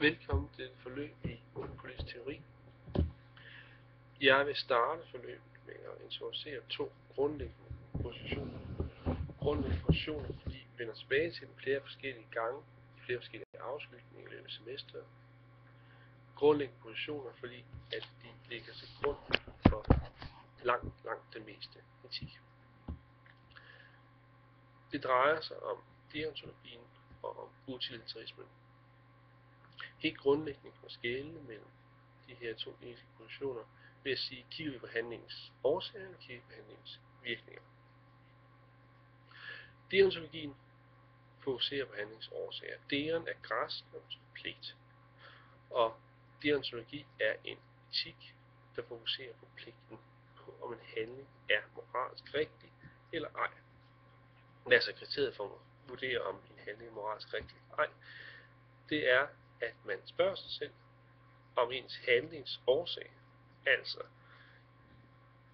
Velkommen til et forløb i politisk teori. Jeg vil starte forløbet med at introducere to grundlæggende positioner. Grundlæggende positioner, fordi vi vender tilbage til dem flere forskellige gange, flere forskellige afskygninger i løbet af semesteret. Grundlæggende positioner, fordi at de ligger til grund for langt det meste etik. Det drejer sig om deontologien og om utilitarismen. Helt grundlæggende kan man skelne mellem de her to etiske positioner ved at sige, kigger vi på handlingens årsager, og kigger vi på handlingens virkninger. Deontologien fokuserer på handlingens årsager. Deon er græsk og pligt. Og deontologi er en etik, der fokuserer på pligten på, om en handling er moralsk rigtig eller ej. Hvad er så kriteriet for at vurdere, om en handling er moralsk rigtig eller ej? Det er, at man spørger sig selv om ens handlings årsag, altså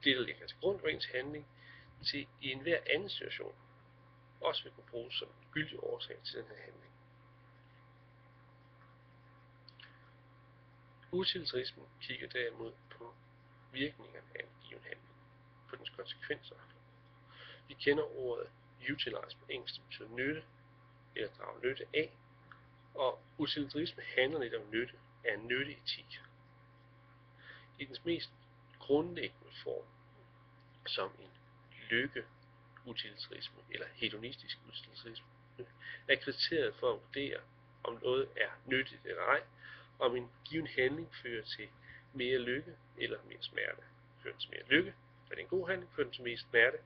det, der ligger til grund for ens handling, til i enhver anden situation, også vil kunne bruges som en gyldig årsag til den her handling. Utilitarismen kigger derimod på virkningerne af en given handling, på dens konsekvenser. Vi kender ordet utilize på engelsk, det betyder nytte, eller drage nytte af, og utilitarisme handler lidt om nytte af en nytteetik. I dens mest grundlæggende form, som en lykke-utilitarisme eller hedonistisk utilitarisme, er kriteriet for at vurdere, om noget er nyttigt eller ej, om en given handling fører til mere lykke eller mere smerte. Fører den til mere lykke, er det en god handling, fører den til mere smerte,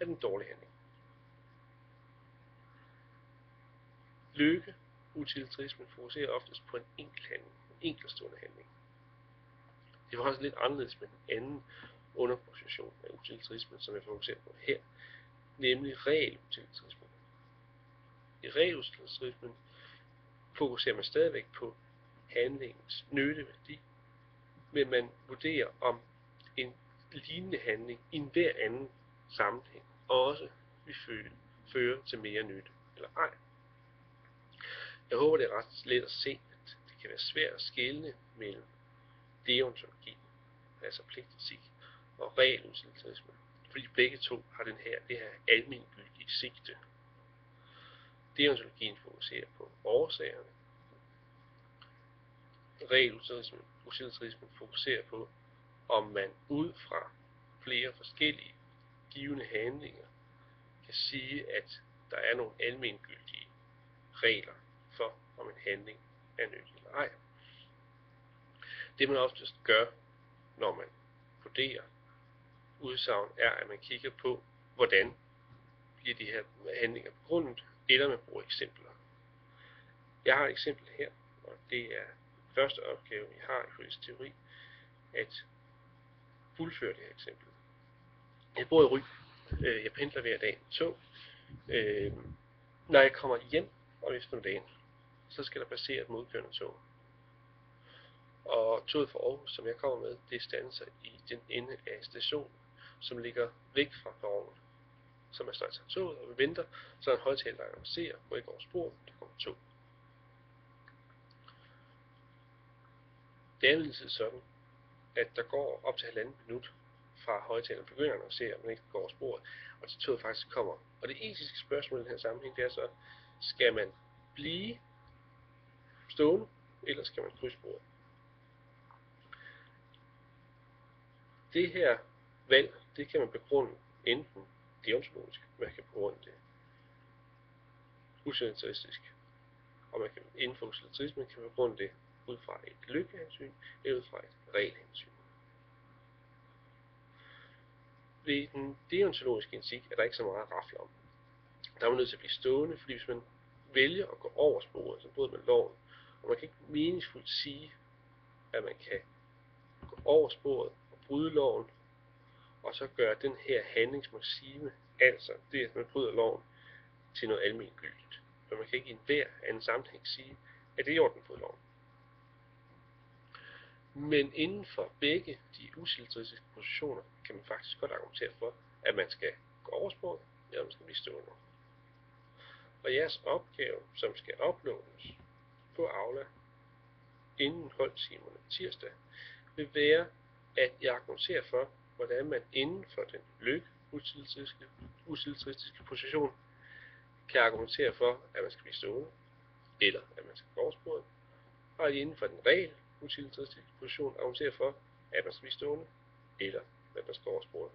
er det en dårlig handling. Lykke-utilitarismen fokuserer oftest på en enkelt handling, en enkeltstående handling. Det var også lidt anderledes med den anden underposition af utilitarismen, som jeg fokuserer på her, nemlig regelutilitarismen. I regelutilitarismen fokuserer man stadigvæk på handlingens nytteværdi, men man vurderer, om en lignende handling i enhver anden sammenhæng også vil føre til mere nytte eller ej. Jeg håber, det er ret let at se, at det kan være svært at skelne mellem deontologi, altså pligtetik, og regelutilitarismen, fordi begge to har det her almengyldige sigte. Deontologien fokuserer på årsagerne. Regelutilitarismen fokuserer på, om man ud fra flere forskellige givne handlinger kan sige, at der er nogle almengyldige regler for, om en handling er nyttig eller ej. Det man oftest gør, når man vurderer udsagn, er, at man kigger på, hvordan bliver de her handlinger begrundet, eller man bruger eksempler. Jeg har et eksempel her, og det er første opgave, jeg har i politisk teori, at fuldføre det her eksempel. Jeg bor i Ry. Jeg pendler hver dag med tog. Når jeg kommer hjem om eftermiddagen, så skal der passere et modkørende tog. Og toget fra Aarhus, som jeg kommer med, det standser i den ende af stationen, som ligger væk fra perronen. Så man står altså toget, og vi venter, så er en højtaler, der annoncerer, hvor ikke over sporet, der kommer tog. Det er imidlertid sådan, at der går op til 1,5 minut fra højtaleren begynder at annoncere, at man ikke går over sporet, og til toget faktisk kommer. Og det etiske spørgsmål i den her sammenhæng, det er så, skal man blive stående, eller skal man krydse sporet? Det her valg, det kan man begrunde enten deontologisk, man kan begrunde det utilitaristisk, og man kan inden for utilitarismen kan man begrunde det ud fra et lykkehensyn, eller ud fra et regelhensyn. Ved den deontologiske etik er der ikke så meget at rafle om. Der er man nødt til at blive stående, fordi hvis man vælger at gå over sporet, så bryder man loven, og man kan ikke meningsfuldt sige, at man kan gå over sporet og bryde loven, og så gøre den her handlingsmaksime, altså det, at man bryder loven, til noget almengyldigt. For man kan ikke i enhver anden sammenhæng sige, at det er i orden på loven. Men inden for begge de utilitaristiske positioner, kan man faktisk godt argumentere for, at man skal gå over sporet, eller man skal blive stående. Og jeres opgave, som skal uploades på Aula, inden holdtimerne tirsdag, vil være, at jeg argumenterer for, hvordan man inden for den løbe-utilitaristiske position kan argumentere for, at man skal blive stående, eller at man skal gå oversporet, og at inden for den regel-utilitaristiske position argumenterer for, at man skal blive stående, eller at man skal gå oversporet.